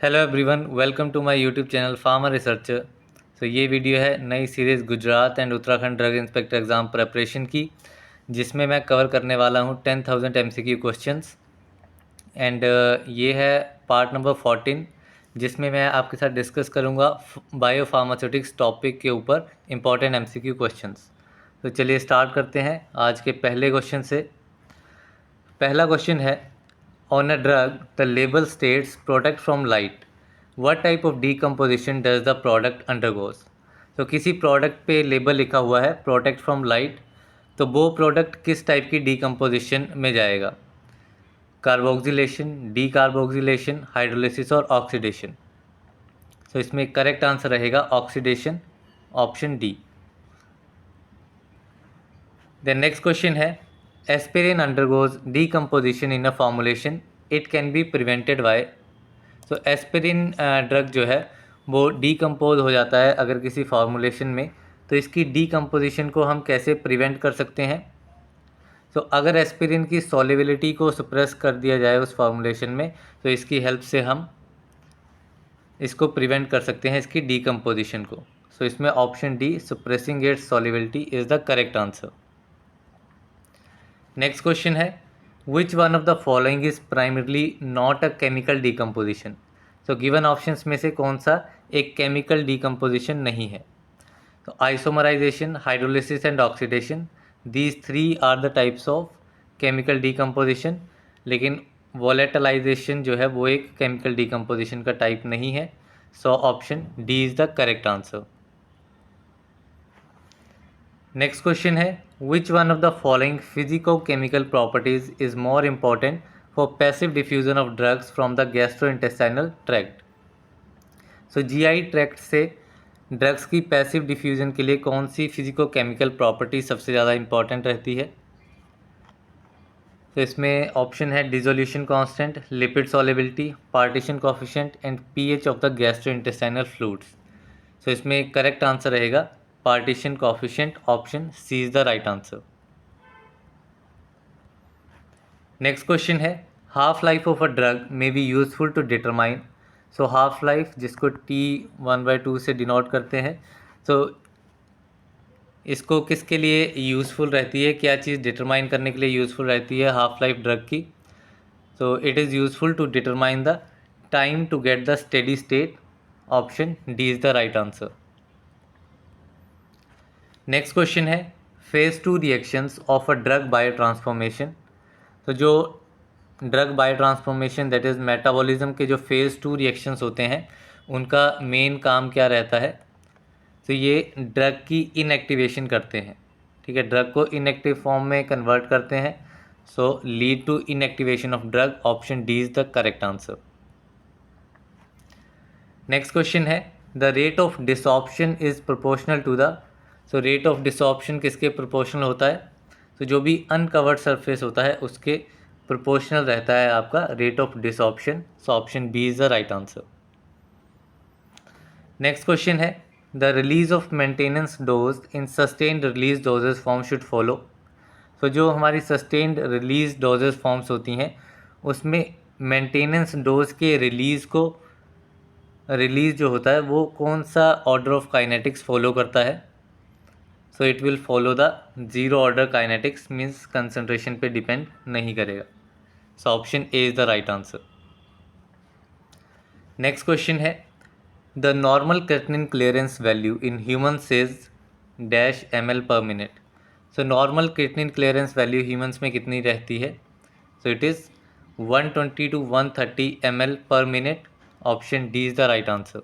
Hello everyone, welcome to my YouTube channel farmer researcher. तो ये video है नई series Gujarat and Uttarakhand drug inspector exam preparation की, जिसमें मैं कवर करने वाला हूँ 10,000 MCQ क्वेश्चंस। एंड ये है पार्ट नंबर 14, जिसमें मैं आपके साथ डिस्कस करूँगा बायो फार्मास्यूटिक्स टॉपिक के ऊपर इम्पॉर्टेंट MCQ क्वेश्चंस। तो चलिए स्टार्ट करते हैं आज के पहले क्वेश्चन से। पहला क्वेश्चन है, on a drug the label states protect from light, what type of decomposition does the product undergoes. तो किसी प्रोडक्ट पे लेबल लिखा हुआ है प्रोटेक्ट फ्रॉम लाइट, तो वो प्रोडक्ट किस टाइप की डीकम्पोजिशन में जाएगा? कार्बोक्सिलेशन, डी कार्बोक्सिलेशन, हाइड्रोलिसिस और ऑक्सीडेशन। तो इसमें करेक्ट आंसर रहेगा oxidation, option D. The next question है, aspirin undergoes decomposition in a formulation, it can be prevented by. तो एस्पिरिन ड्रग जो है वो डीकम्पोज हो जाता है अगर किसी फार्मूलेशन में, तो इसकी डीकम्पोजिशन को हम कैसे प्रिवेंट कर सकते हैं? तो अगर एस्पिरिन की सॉल्युबिलिटी को सप्रेस कर दिया जाए उस फार्मूलेशन में, तो इसकी हेल्प से हम इसको प्रिवेंट कर सकते हैं, इसकी डीकम्पोजिशन को। सो इसमें option D, suppressing its solubility, is the correct answer. Next question है, which one of the following is primarily not a chemical decomposition. तो गिवन ऑप्शंस में से कौन सा एक केमिकल डीकम्पोजिशन नहीं है? तो isomerisation, hydrolysis and oxidation, these three are the types of chemical decomposition, लेकिन वोलेटलाइजेशन जो है वो एक केमिकल डीकम्पोजिशन का टाइप नहीं है। So option D is the correct answer. Next question है, which one of the following physicochemical properties is more important for passive diffusion of drugs from the gastrointestinal tract. So GI tract से drugs की passive diffusion के लिए कौन सी physico chemical property सबसे ज़्यादा important रहती है? तो इसमें ऑप्शन है dissolution constant, lipid solubility, partition coefficient and pH of the gastrointestinal fluids. तो इसमें करेक्ट आंसर रहेगा partition coefficient, option C is the right answer. Next question है, half life of a drug may be useful to determine. So half life जिसको T1/2 से denote करते हैं, तो इसको किसके लिए यूज़फुल रहती है, क्या चीज़ डिटरमाइन करने के लिए यूज़फुल रहती है हाफ लाइफ ड्रग की? तो it is useful to determine the time to get the steady state, option D is the right answer. Next question है, phase 2 reactions of a drug biotransformation. तो जो drug biotransformation that is metabolism के जो phase 2 reactions होते हैं, उनका main काम क्या रहता है? तो ये ड्रग की इनएक्टिवेशन करते हैं, ठीक है, ड्रग को इनएक्टिव फॉर्म में कन्वर्ट करते हैं। So lead to inactivation of drug, option D is the correct answer. Next question है, the rate of desorption is proportional to the. So rate of desorption किसके प्रोपोर्शनल होता है? तो जो भी अनकवर्ड सरफेस होता है उसके प्रोपोर्शनल रहता है आपका rate of desorption. So option B is the right answer. Next question है, the release of maintenance dose in sustained release dosage form should follow. तो जो हमारी सस्टेन्ड रिलीज डोजेज फॉर्म्स होती हैं, उसमें मेंटेनेंस डोज के रिलीज़ जो होता है वो कौन सा ऑर्डर ऑफ काइनेटिक्स फॉलो करता है? So it will follow the zero order kinetics, means concentration पे डिपेंड नहीं करेगा। So option A is the right answer. Next question है, the normal creatinine clearance value in humans is dash ml per minute. So normal creatinine clearance value humans में कितनी रहती है? So it is 120 to 130 ml per minute, option D is the right answer.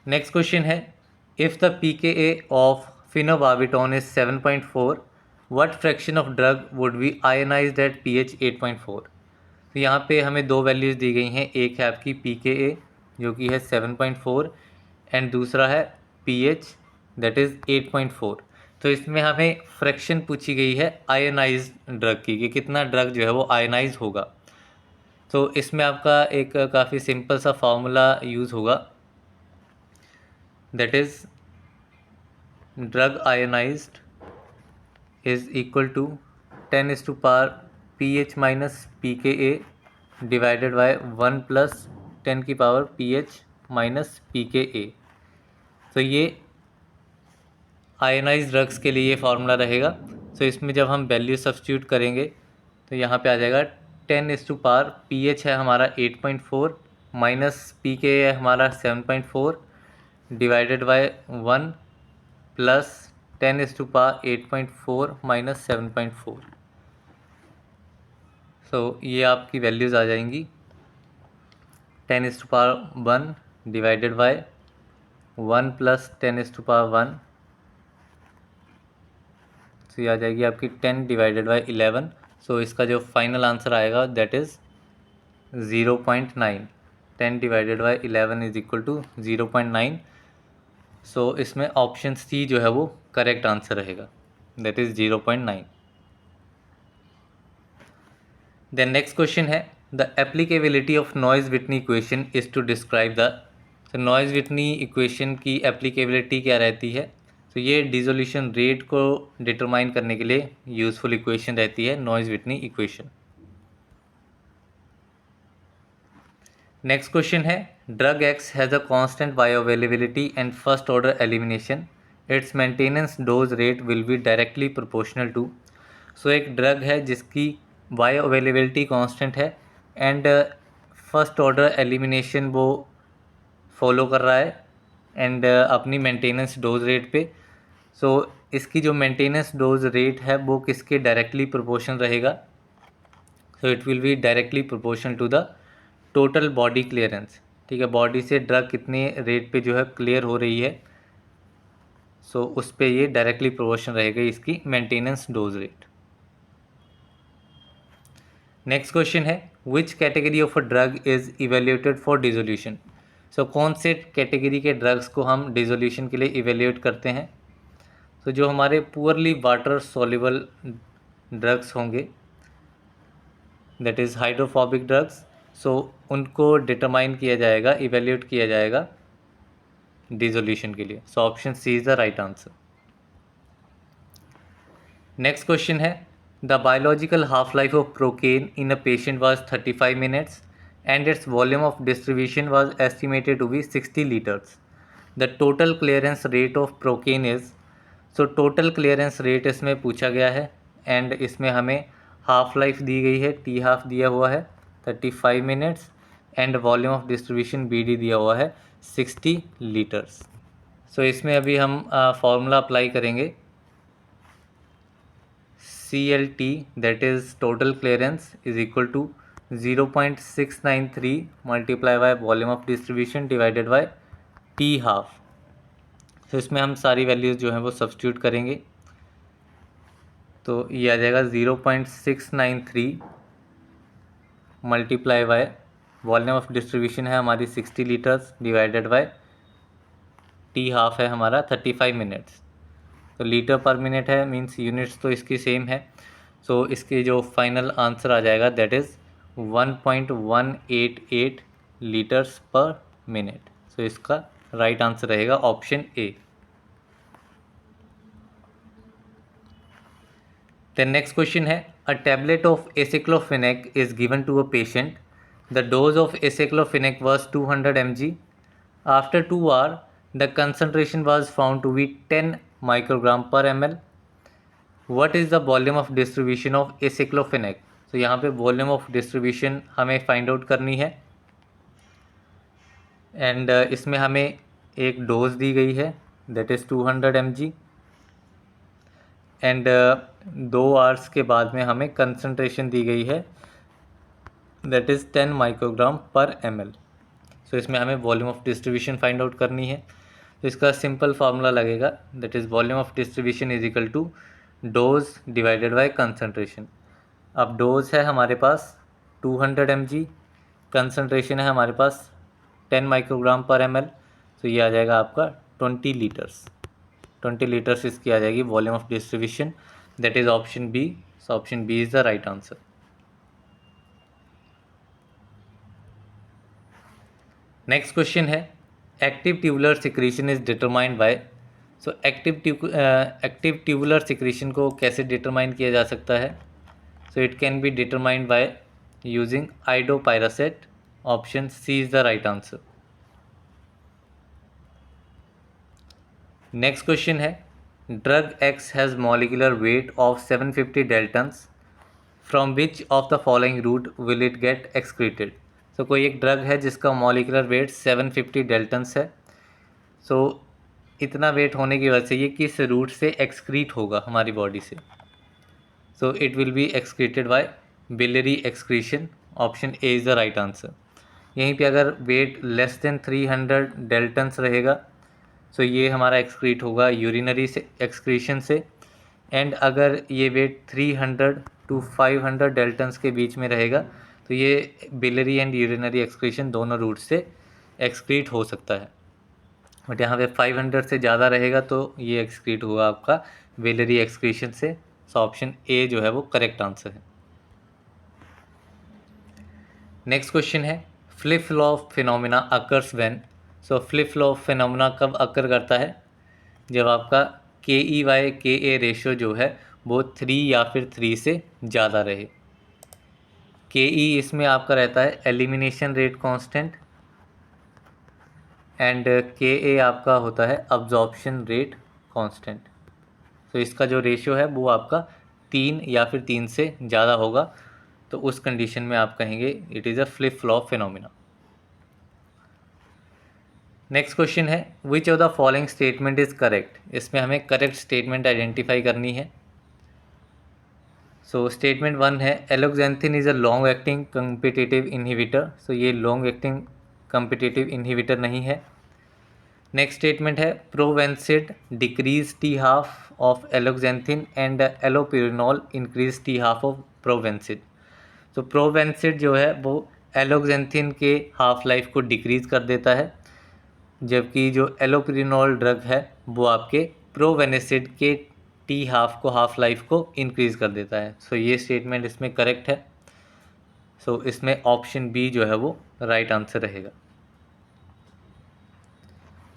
Next question है, if the pKa of phenobarbital is 7.4, what fraction of drug would be ionised at pH 8.4। तो यहाँ पे हमें दो वैल्यूज़ दी गई हैं, एक है आपकी pKa जो कि है 7.4 एंड दूसरा है pH दैट इज़ 8.4। तो इसमें हमें फ्रैक्शन पूछी गई है आयनाइज ड्रग की, कि कितना ड्रग जो है वो आयनाइज होगा। तो इसमें आपका एक काफ़ी सिंपल सा फार्मूला यूज़ होगा, that is drug ionised is equal to 10 is to power pH minus pKa divided by 1 + 10 की पावर pH माइनस pKa। तो ये आयनाइज ड्रग्स के लिए ये फार्मूला रहेगा। तो इसमें जब हम वैल्यू सब्स्टिट्यूट करेंगे तो यहाँ पे आ जाएगा 10 pH है हमारा 8.4 माइनस pKa है हमारा 7.4 डिवाइडेड बाय 1 प्लस 10 8.4 माइनस 7.4। सो ये आपकी वैल्यूज़ आ जाएंगी 10 1 डिवाइडेड बाय 1 प्लस 10 1। तो ये आ जाएगी आपकी 10 डिवाइडेड बाय 11। सो इसका जो फाइनल आंसर आएगा that is 0.9। 10 divided by 11 is equal to 0.9। So इसमें ऑप्शन सी जो है वो करेक्ट आंसर रहेगा, that is 0.9। Then next question है the applicability of Noyes Whitney equation is to describe the. तो नॉइज़ विटनी इक्वेशन की applicability क्या रहती है? तो ये डिसोल्यूशन रेट को डिटरमाइन करने के लिए यूज़फुल इक्वेशन रहती है Noyes Whitney equation. Next question है drug X has a constant bioavailability and first order elimination, its maintenance dose rate will be directly proportional to. So एक ड्रग है जिसकी बायोअवेलेबिलिटी कांस्टेंट है एंड फर्स्ट ऑर्डर एलिमिनेशन वो follow कर रहा है and अपनी मेंटेनेंस डोज रेट पे। सो इसकी जो मेंटेनेंस डोज रेट है वो किसके डायरेक्टली प्रोपोर्शनल रहेगा? So it will be directly proportional to the total body clearance. ठीक है, बॉडी से ड्रग कितने रेट पे जो है क्लियर हो रही है, सो उस पे ये डायरेक्टली प्रोपोर्शनल रहेगा इसकी maintenance dose rate. Next question है which category of a drug is evaluated for dissolution. So कौन से कैटेगरी के ड्रग्स को हम डिसोल्यूशन के लिए इवेल्यूएट करते हैं? तो जो हमारे पुअरली वाटर सॉल्युबल ड्रग्स होंगे दैट इज़ हाइड्रोफोबिक ड्रग्स, सो उनको डिटरमाइन किया जाएगा, इवेल्यूएट किया जाएगा डिसोल्यूशन के लिए। So option C is the right answer. Next question है the biological half life of procaine in a patient was 35 minutes and its volume of distribution was estimated to be 60 litres. The total clearance rate of procaine is. So total clearance rate इसमें पूछा गया है and इसमें हमें half life दी गई है, T half दिया हुआ है 35 minutes and volume of distribution B D दिया हुआ है 60 लीटर्स। सो इसमें अभी हम फॉर्मूला अप्लाई करेंगे CLT that is total clearance is equal to 0.693 multiply by volume of distribution divided by T half। तो इसमें हम सारी वैल्यूज़ जो हैं वो सब्स्टिट्यूट करेंगे तो ये आ जाएगा 0.693 multiply by volume of distribution है हमारी 60 litres divided by T half है हमारा 35 मिनट्स। तो लीटर पर मिनट है मींस यूनिट्स तो इसकी सेम है। सो इसके जो फाइनल आंसर आ जाएगा that is 1.188 litres per minute. So इसका राइट आंसर रहेगा option A. Then next question है a tablet of aceclofenac is given to a patient, the dose of aceclofenac was 200 mg। After 2 hours the concentration was found to be 10 microgram per ml। what is the volume of distribution of aceclofenac। तो यहाँ पे volume of distribution हमें find out करनी है and इसमें हमें एक dose दी गई है that is 200 mg and 2 hours के बाद में हमें कंसंट्रेशन दी गई है that is 10 microgram per ml। So इसमें हमें volume of distribution find out करनी है। तो इसका सिंपल फार्मूला लगेगा that is volume of distribution is equal to dose divided by concentration. अब डोज है हमारे पास 200 mg, कंसंट्रेशन है हमारे पास 10 माइक्रोग्राम पर ml। तो ये आ जाएगा आपका 20 लीटर्स। 20 लीटर्स इसकी आ जाएगी volume of distribution that is option B. So option B is the right answer. Next question है active tubular secretion is determined by. So active tubular secretion को कैसे डिटरमाइन किया जा सकता है? So it can be determined by using idopyracet. Option C is the right answer. Next question है, drug X has molecular weight of 750 daltons. From which of the following route will it get excreted? So कोई एक drug है जिसका molecular weight 750 Dalton's है. सो इतना wait होने की वजह से ये किस रूट से एक्सक्रीट होगा हमारी बॉडी से? सो it will be excreted by biliary excretion. Option A is the right answer. यहीं पे अगर वेट लेस देन 300 डेल्टन्स रहेगा सो ये हमारा एक्सक्रीट होगा यूरिनरी से एक्सक्रीशन से. एंड अगर ये वेट 300 टू 500 डेल्टन्स के बीच में रहेगा तो ये बिलियरी एंड यूरिनरी एक्सक्रीशन दोनों रूट से एक्सक्रीट हो सकता है. बट यहाँ पे 500 से ज़्यादा रहेगा तो ये एक्सक्रीट होगा आपका बिलियरी एक्सक्रीशन से. सो ऑप्शन ए जो है वो करेक्ट आंसर है. नेक्स्ट क्वेश्चन है, flip flop phenomena occurs when. So flip flop phenomena कब अकर करता है? जब आपका KE/KA रेशियो जो है वो 3 या फिर 3 से ज़्यादा रहे. KE इसमें आपका रहता है elimination rate constant and KA आपका होता है अब्जॉर्प्शन रेट कांस्टेंट. तो इसका जो रेशियो है वो आपका 3 या फिर 3 से ज़्यादा होगा. तो उस कंडीशन में आप कहेंगे it is a flip flop phenomena. Next question है, which of the following statement is correct. इसमें हमें करेक्ट स्टेटमेंट आइडेंटिफाई करनी है. सो स्टेटमेंट 1 है, alloxanthine is a long acting competitive inhibitor. So ये लॉन्ग एक्टिंग कम्पिटिटिव इनहिबिटर नहीं है. Next statement है, probenecid decrease T12 of alloxanthine and allopurinol increase T12 of probenecid. तो प्रोवेंसिड जो है वो एलोक्जेंथिन के हाफ लाइफ को डिक्रीज़ कर देता है, जबकि जो एलोपिरिनॉल ड्रग है वो आपके प्रोवेनेसिड के T12 को हाफ लाइफ को इंक्रीज़ कर देता है. सो ये स्टेटमेंट इसमें करेक्ट है. सो इसमें ऑप्शन बी जो है वो राइट आंसर रहेगा.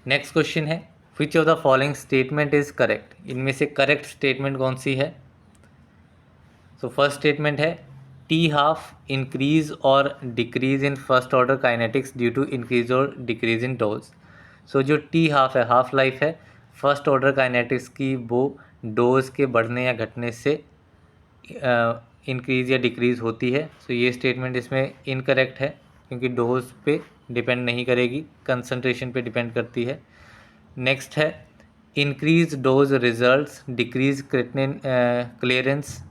नेक्स्ट क्वेश्चन है, which of the following statement is correct. इनमें से करेक्ट स्टेटमेंट कौन सी है? सो फर्स्ट स्टेटमेंट है, T12 इंक्रीज और decrease in first order kinetics due to increase और डिक्रीज इन डोज. सो जो T12 है हाफ लाइफ है फर्स्ट ऑर्डर काइनेटिक्स की वो डोज के बढ़ने या घटने से इंक्रीज़ या डिक्रीज़ होती है. सो ये स्टेटमेंट इसमें इनकरेक्ट है क्योंकि डोज पे डिपेंड नहीं करेगी, कंसंट्रेशन पे डिपेंड करती है. नेक्स्ट है, increase dose results decrease creatinine clearance.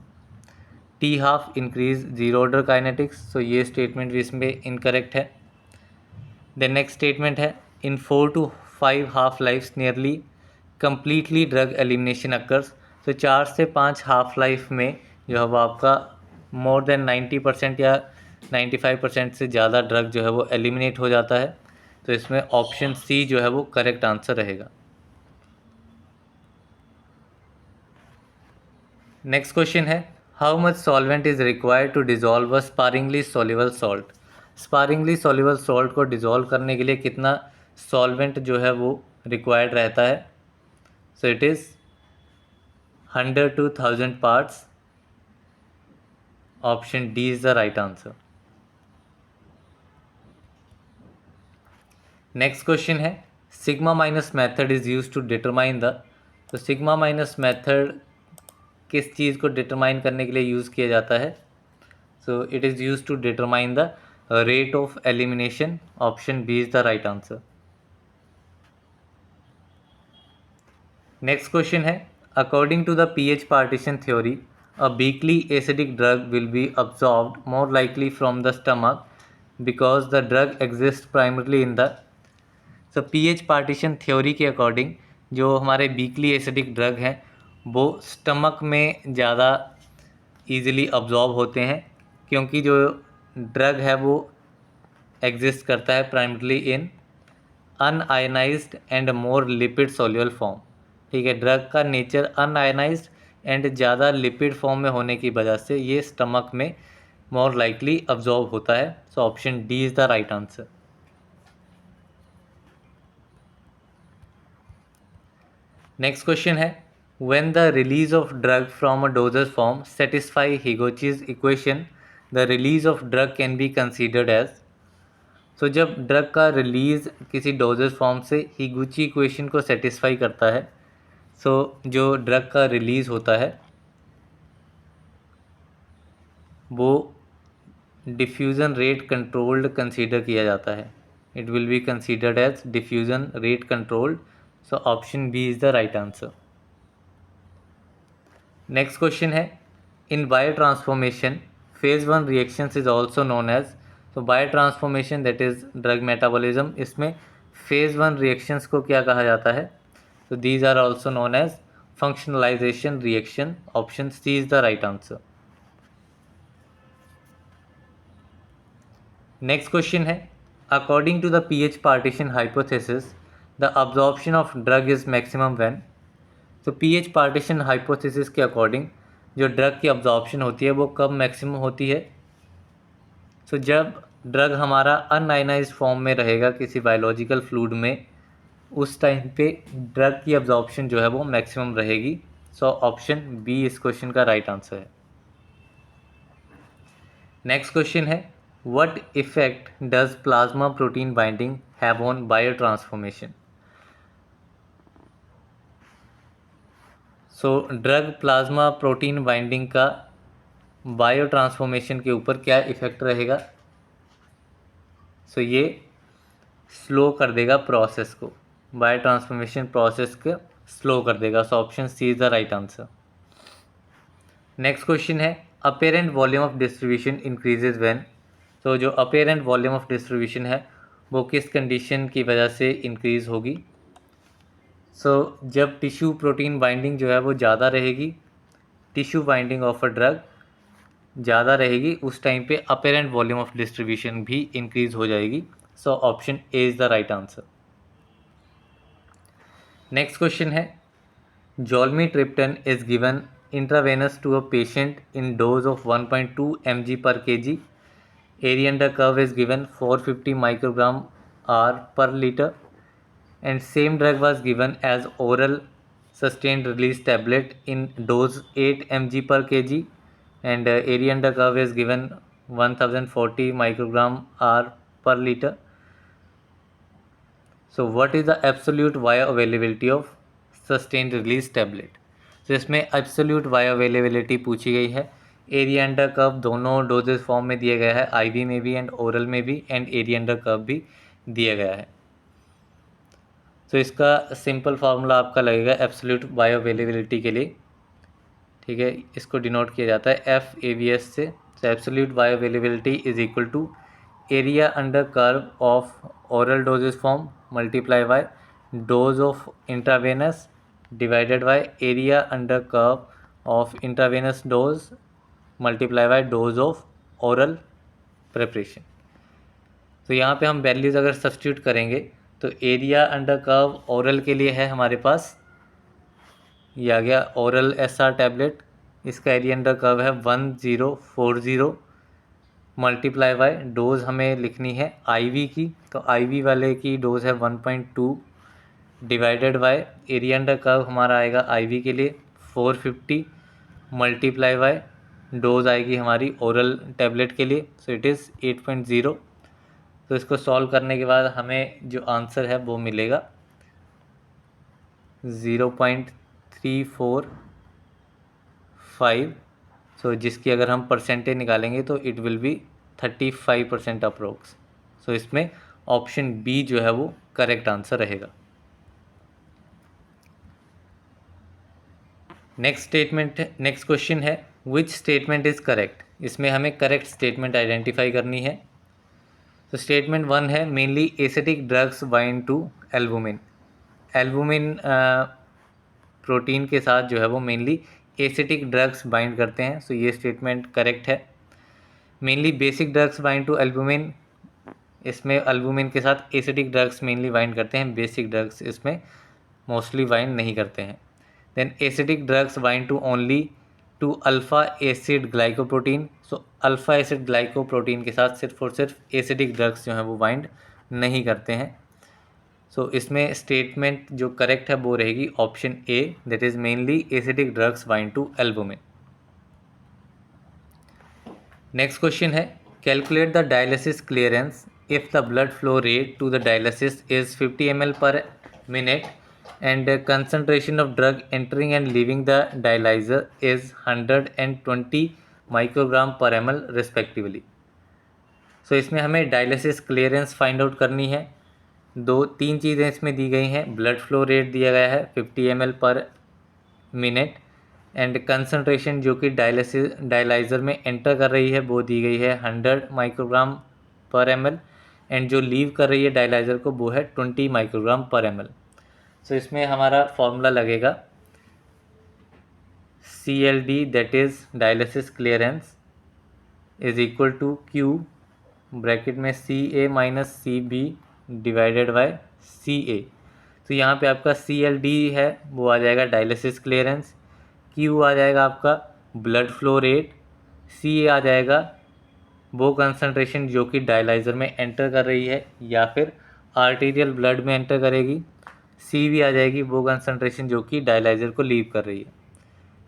T12 increase zero order kinetics. So ये स्टेटमेंट भी इसमें इनकरेक्ट है. द नेक्स्ट स्टेटमेंट है, इन 4 to 5 half life nearly completely drug elimination occurs. तो 4 से 5 हाफ लाइफ में जो है वो आपका मोर देन 90% या 95% से ज़्यादा ड्रग जो है वो एलिमिनेट हो जाता है. तो इसमें ऑप्शन सी जो है वो करेक्ट आंसर रहेगा. नेक्स्ट क्वेश्चन है, how much solvent is required to dissolve a sparingly soluble salt. Sparingly soluble salt को डिज़ोल्व करने के लिए कितना सॉल्वेंट जो है वो रिक्वायर्ड रहता है? So it is 100 to 1000 parts. Option D is the right answer. Next question है, sigma minus method is use to determine the. तो सिग्मा माइनस मेथड किस चीज़ को डिटरमाइन करने के लिए यूज़ किया जाता है? So it is use to determine the rate of elimination. Option B is the right answer. Next question है, according to the pH partition theory a weakly acidic drug will be absorbed more likely from the stomach because the drug exists primarily in the. so pH partition theory के according जो हमारे weakly acidic drug हैं वो stomach में ज़्यादा easily absorb होते हैं क्योंकि जो ड्रग है वो एग्जिस्ट करता है primarily in un-ionised and more lipid soluble form. ठीक है, ड्रग का नेचर अनआयनाइज्ड एंड ज़्यादा लिपिड फॉर्म में होने की वजह से ये स्टमक में मोर लाइकली अब्जॉर्ब होता है. So option D is the right answer. Next question है, when the release of drug from a dosage form satisfy Higuchi's equation the release of drug can be considered as. So जब drug का release किसी dosage form से Higuchi equation को satisfy करता है, सो जो drug का रिलीज होता है वो डिफ्यूज़न रेट कंट्रोल्ड कंसीडर किया जाता है। It will be considered as diffusion rate controlled. So option B is the right answer. Next question है, in biotransformation phase 1 reactions is also known as. तो biotransformation that is drug metabolism, इसमें phase 1 reactions को क्या कहा जाता है? तो these are also known as functionalization reaction. Option C is the right answer. Next question है, according to the pH partition hypothesis the absorption of drug is maximum when. तो pH partition hypothesis के according जो drug की absorption होती है वो कब maximum होती है? तो जब ड्रग हमारा अनआयनाइज्ड फॉर्म में रहेगा किसी बायोलॉजिकल फ्लूइड में, उस टाइम पे ड्रग की अब्जॉर्प्शन जो है वो मैक्सिमम रहेगी। सो ऑप्शन बी इस क्वेश्चन का राइट आंसर है। नेक्स्ट क्वेश्चन है, what effect does plasma protein binding have on bio transformation. So drug plasma protein binding का बायो ट्रांसफॉर्मेशन के ऊपर क्या इफेक्ट रहेगा? सो ये स्लो कर देगा प्रोसेस को, बायो ट्रांसफॉर्मेशन प्रोसेस को स्लो कर देगा। So option C is the right answer. Next question है, apparent volume of distribution increases when. तो जो अपेरेंट वॉल्यूम ऑफ डिस्ट्रीब्यूशन है वो किस कंडीशन की वजह से इंक्रीज होगी? सो जब टिश्यू प्रोटीन बाइंडिंग जो है वो ज़्यादा रहेगी, tissue binding of a drug ज़्यादा रहेगी, उस टाइम पे अपेरेंट वॉल्यूम ऑफ डिस्ट्रीब्यूशन भी इंक्रीज हो जाएगी। So option A is the right answer. Next question है, zolmitriptan is given intravenous to a patient in dose of 1.2 mg per kg. Area under curve is given 450 microgram R per liter, and same drug was given as oral sustained release tablet in dose 8 mg per kg, and area under curve is given 1040 microgram R per liter. So what is the absolute bioavailability of sustained release tablet? तो इसमें absolute bioavailability पूछी गई है। Area under curve दोनों doses form में दिया गया है, आईवी में भी एंड ओरल में भी, एंड एरिया अंडर कर्व भी दिया गया है। तो इसका सिंपल फार्मूला आपका लगेगा एब्सोल्यूट बायोअवेलेबिलिटी के लिए, ठीक है, इसको डिनोट किया जाता है FABS से। तो absolute bioavailability is equal to area under curve of oral dosage form multiply by dose of intravenous divided by area under curve of intravenous dose multiply by dose of oral preparation. तो यहाँ पे हम values अगर substitute करेंगे तो area under curve oral के लिए है हमारे पास, ये आ गया ओरल SR टैबलेट, इसका एरिया अंडर कर्व है 1040 मल्टीप्लाई बाय डोज हमें लिखनी है IV की, तो IV वाले की डोज है 1.2 divided by area under curve हमारा आएगा IV के लिए 450 मल्टीप्लाई बाय डोज आएगी हमारी ओरल टैबलेट के लिए, सो इट इज़ 8.0। तो इसको सॉल्व करने के बाद हमें जो आंसर है वो मिलेगा 0.345। सो जिसकी अगर हम परसेंटेज निकालेंगे तो इट विल बी 35% अप्रोक्स। सो इसमें ऑप्शन बी जो है वो करेक्ट आंसर रहेगा। नेक्स्ट क्वेश्चन है, विच स्टेटमेंट इज़ करेक्ट। इसमें हमें करेक्ट स्टेटमेंट आइडेंटिफाई करनी है। तो स्टेटमेंट 1 है, mainly acidic drugs bind to albumin. Albumin protein के साथ जो है वो मेनली एसिटिक ड्रग्स बाइंड करते हैं। सो ये स्टेटमेंट करेक्ट है। Mainly basic drugs bind to albumin, इसमें एल्बुमिन के साथ एसिटिक ड्रग्स मेनली बाइंड करते हैं, बेसिक ड्रग्स इसमें मोस्टली बाइंड नहीं करते हैं। Then acidic drugs bind to only to alpha acid glycoprotein. So alpha acid glycoprotein के साथ सिर्फ और सिर्फ एसिडिक ड्रग्स जो हैं वो बाइंड नहीं करते हैं। सो इसमें स्टेटमेंट जो करेक्ट है वो रहेगी option A, that is mainly acidic drugs bind to albumin. Next question है, calculate the dialysis clearance if the blood flow rate to the dialysis is 50 ml per minute and concentration of drug entering and leaving the dialyzer is 120 microgram per ml respectively. सो इसमें हमें dialysis clearance find out करनी है। दो तीन चीज़ें इसमें दी गई हैं। ब्लड फ्लो रेट दिया गया है 50 ml per minute and concentration जो कि डायलाइज़र में एंटर कर रही है वो दी गई है 100 माइक्रोग्राम पर ml एंड जो लीव कर रही है डायलाइज़र को वो है 20 माइक्रोग्राम पर ml। सो इसमें हमारा फॉर्मूला लगेगा CLD that is dialysis clearance is equal to Q bracket में CA minus CB divided by CA। तो यहाँ पे आपका CLD है वो आ जाएगा डायलिसिस क्लियरेंस, Q आ जाएगा आपका ब्लड फ्लो रेट, CA आ जाएगा वो कंसनट्रेशन जो कि डायलाइज़र में एंटर कर रही है या फिर आर्टीरियल ब्लड में एंटर करेगी, CB आ जाएगी वो कंसनट्रेशन जो कि डायलाइज़र को लीव कर रही है।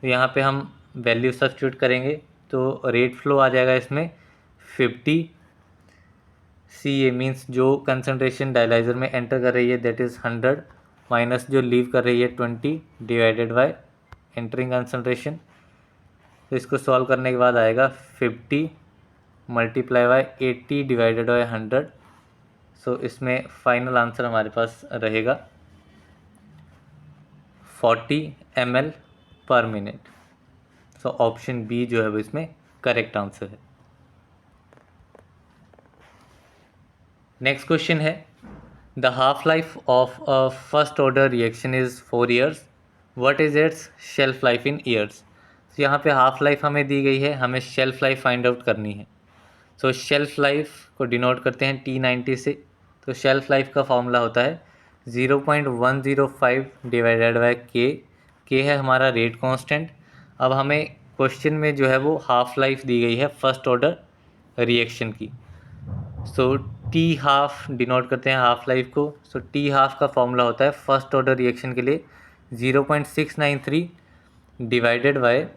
तो यहाँ पे हम वैल्यू सब्स्टिट्यूट करेंगे तो रेट फ्लो आ जाएगा इसमें 50, CA मीन्स जो कंसनट्रेशन डायलाइज़र में एंटर कर रही है दैट इज़ 100 माइनस जो लीव कर रही है 20 डिवाइडेड बाय एंटरिंग कंसनट्रेशन। तो इसको सॉल्व करने के बाद आएगा 50 मल्टीप्लाई बाय 80 डिवाइडेड बाय 100। सो इसमें फाइनल आंसर हमारे पास रहेगा 40 ml पर मिनट। सो ऑप्शन बी जो है वो इसमें करेक्ट आंसर है। नेक्स्ट क्वेश्चन है, the half life of a first order reaction is 4 years, what is it's shelf life in years. तो यहाँ पे हाफ लाइफ हमें दी गई है, हमें शेल्फ लाइफ फाइंड आउट करनी है। सो शेल्फ लाइफ को डिनोट करते हैं T90 से। तो शेल्फ लाइफ का फॉर्मूला होता है 0.105 डिवाइडेड बाय के है हमारा रेट कांस्टेंट। अब हमें क्वेश्चन में जो है वो हाफ लाइफ दी गई है फर्स्ट ऑर्डर रिएक्शन की। सो टी हाफ डिनोट करते हैं हाफ लाइफ को। सो टी हाफ का फॉर्मूला होता है फर्स्ट ऑर्डर रिएक्शन के लिए 0.693 डिवाइडेड बाय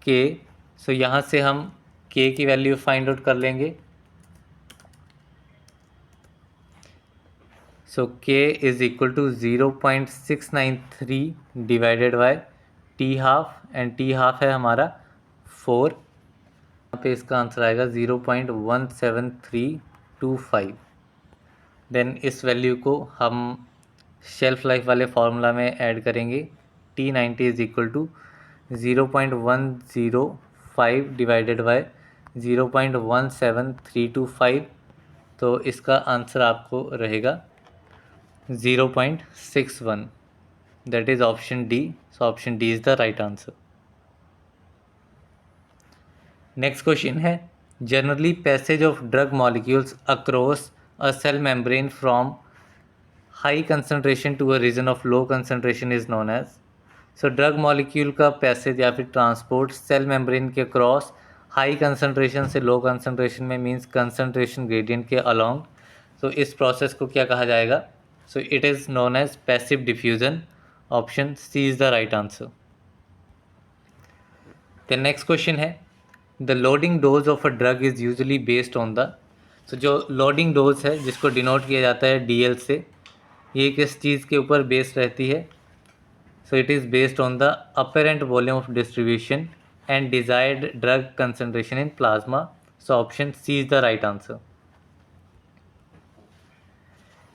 के। सो यहाँ से हम के की वैल्यू फाइंड आउट कर लेंगे। So K is equal to 0.693 divided by T half and T half है हमारा 4। यहाँ पे इसका आंसर आएगा 0.17325। देन इस वैल्यू को हम शेल्फ लाइफ वाले फार्मूला में ऐड करेंगे। T90 is equal to 0.105 divided by 0.17325। तो इसका आंसर आपको रहेगा 0.61, that is option D. So option D is the right answer. Next question है, generally passage of drug molecules across a cell membrane from high concentration to a region of low concentration is known as. So drug molecule का passage या फिर transport cell membrane के cross high concentration से low concentration में means concentration gradient के along. So इस process को क्या कहा जाएगा? So it is known as passive diffusion. Option C is the right answer. The next question है, the loading dose of a drug is usually based on the. So जो loading dose है जिसको denote किया जाता है DL से, ये किस चीज़ के ऊपर बेस्ड रहती है? So it is based on the apparent volume of distribution and desired drug concentration in plasma. So option C is the right answer.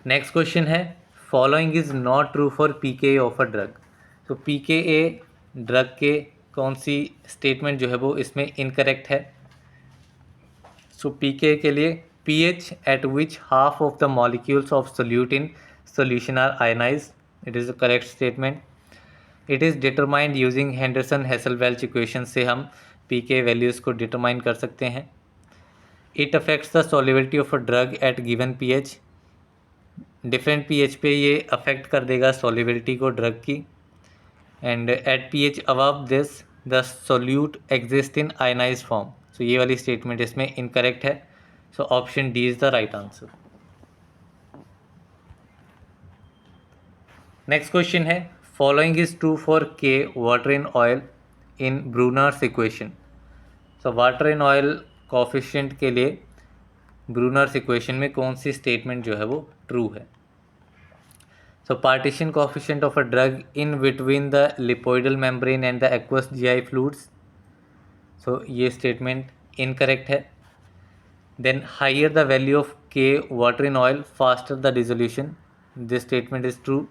Next question है, following is not true for PKA of a drug. तो PKA drug के कौन सी statement जो है वो इसमें incorrect है? सो PKA के लिए pH at which half of the molecules of solute in solution are ionized, it is the correct statement. It is determined using Henderson-Hasselbalch equation से हम PKA वैल्यूज़ को डिटरमाइन कर सकते हैं। It affects the solubility of a drug at given pH, different pH पे ये affect कर देगा सॉल्युबिलिटी को ड्रग की। And at pH above this the solute exist in ionize form. So ये वाली स्टेटमेंट इसमें इनकरेक्ट है। So option D is the right answer. Next question है, following is true for K water in oil in Brunner's equation. So water in oil coefficient के लिए Brunner's equation में कौन सी statement जो है वो ट्रू है? So partition coefficient of a drug in between the lipoidal membrane and the aqueous GI fluids, so ये statement incorrect है. Then higher the value of K water in oil, faster the dissolution. This statement is true.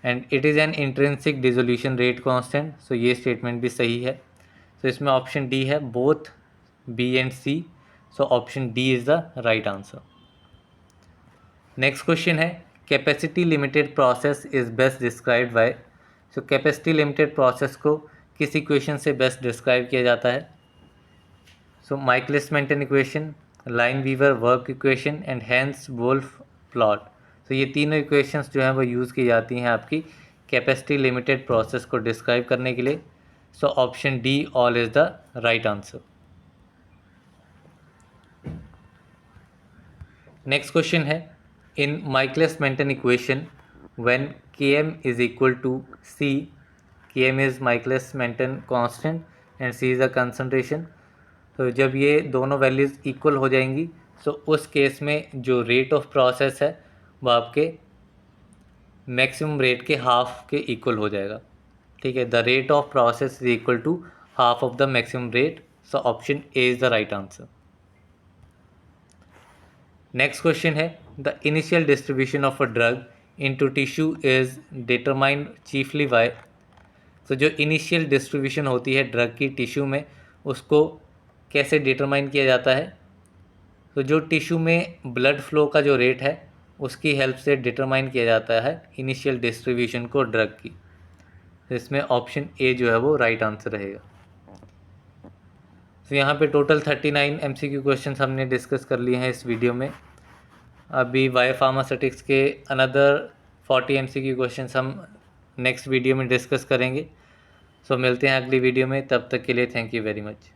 And it is an intrinsic dissolution rate constant. So ये statement भी सही है. So इसमें option D है, both B and C. So option D is the right answer. Next question है, capacity limited process is best described by. So capacity limited process को किस equation से best describe किया जाता है? So Michaelis-Menten equation, Lineweaver Burk equation and Hanes Woolf plot. तो ये तीनों इक्वेशंस जो हैं वो यूज़ की जाती हैं आपकी कैपेसिटी लिमिटेड प्रोसेस को डिस्क्राइब करने के लिए. So option D all is the right answer. Next question है, in Michaelis Menten equation when Km is equal to C, Km is Michaelis Menten constant and C is the concentration. तो जब ये दोनों values equal हो जाएंगी तो उस केस में जो रेट ऑफ प्रोसेस है वो आपके मैक्सिमम रेट के हाफ के इक्वल हो जाएगा. ठीक है, the rate of process is equal to half of the maximum rate. So option A is the right answer. Next question है, the initial distribution of a drug into tissue is determined chiefly by. तो जो initial distribution होती है drug की tissue में उसको कैसे determine किया जाता है? तो जो टिश्यू में ब्लड फ्लो का जो रेट है उसकी हेल्प से डिटरमाइन किया जाता है इनिशियल डिस्ट्रीब्यूशन को ड्रग की. तो इसमें ऑप्शन ए जो है वो राइट आंसर रहेगा. तो यहाँ पे टोटल 39 MCQ क्वेश्चंस हमने डिस्कस कर लिए हैं इस वीडियो में. अभी बायोफार्मास्यूटिक्स के अनदर 40 MCQ क्वेश्चंस हम नेक्स्ट वीडियो में डिस्कस करेंगे. सो मिलते हैं अगली वीडियो में, तब तक के लिए थैंक यू वेरी मच.